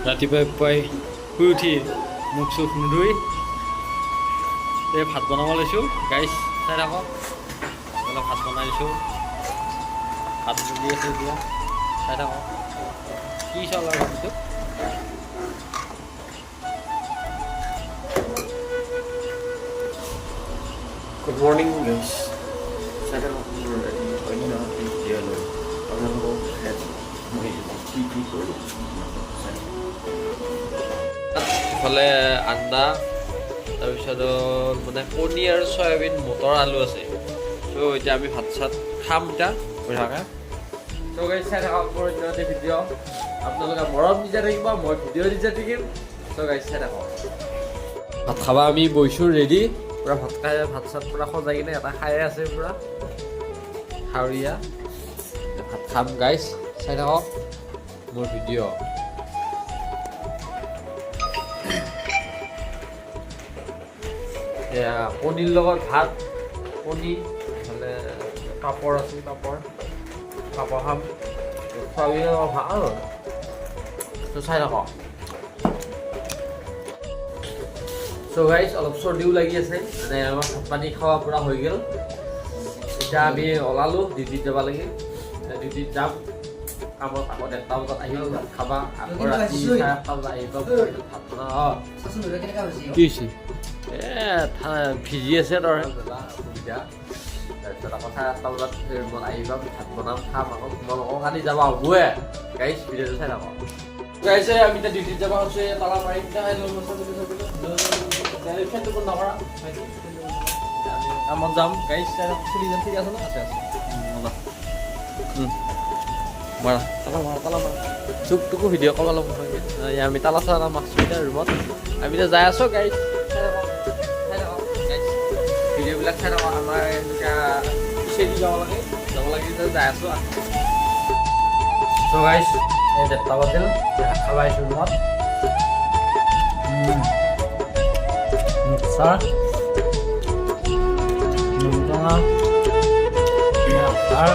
ৰাতিপুৱাই শুই উঠি মুখ চুখ নুধুই ভাত বনাব লৈছোঁ গাইছ চাই থাকক অলপ ভাত বনাই দিছোঁ ভাত দি আছোঁ এতিয়া চাই থাকক কি চাউল আৰু ভাবিছোঁ Good morning guys. Saya mau ini nanti dia loh. Kalau mau head mau TV dulu. ইফালে আন্দা তাৰপিছত মানে কণী আৰু চয়াবিন মটৰ আলু আছে চ' এতিয়া আমি ভাত চাত খাম এতিয়া হৈ থাকে চ' গাইজ চাই থাকক মোৰ ইনতে ভিডিঅ' আপোনালোকে মৰম দি থাকিব মই ভিডিঅ' দি থাকিম চ' গাইজ চাই থাকক ভাত খাবা আমি বহিছোঁ ৰেডি পূৰা ভাত খাই ভাত চাত পূৰা সজাই কিনে এটা খাই আছে পূৰা হাওৰীয়া ভাত খাম গাইজ চাই থাকক মোৰ ভিডিঅ' কণীৰ লগত ভাত কণী মানে পাপৰ আছে পাপৰ খাম চয়াবিনৰ লগত ভাত তো চাই থাকক চ' গাইজ অলপ চৰ্দিও লাগি আছে মানে আমাৰ ভাত পানী খোৱা পূৰা হৈ গ'ল এতিয়া আমি ওলালোঁ ডিউটিত যাব লাগে ডিউটিত যাম কামত আকৌ 1টা বজাত আহিব ভাত খাবা আকৌ ৰাতি 8টা বজাত আহিব ভাত বনাওঁ কি হৈছে ভিজি আছে ধৰ অসুবিধা তাৰপিছত আকৌ 8টা বজাত আহিবা ভাত বনাম খাম আকৌ তোমালোকক কালি যাব হ'বয়ে গাইজ ভিডিঅ'টো চাই থাকক গাইছে আমি এতিয়া ডিউটিত যাব হৈছে তালা মাৰি ফেনটো নকৰা কামত যাম গাইজ চুলিজন ঠিক আছে ন আছে মাৰা তালা মাৰা চুকটোকো ভিডিঅ' ক'ব অলপ আমি তালা চালা মাৰছোঁ এতিয়া ৰুমত আমি এতিয়া যাই আছোঁ গাইজ ভিডিঅ'বিলাক চাই থাকক আমাৰ এনেকুৱা পিছেদি যাব লাগে যাই আছোঁ চ' গাইজ এই 1টা বাজিল খাব আহিছোঁ ৰুমত মিক্সাৰ আচাৰ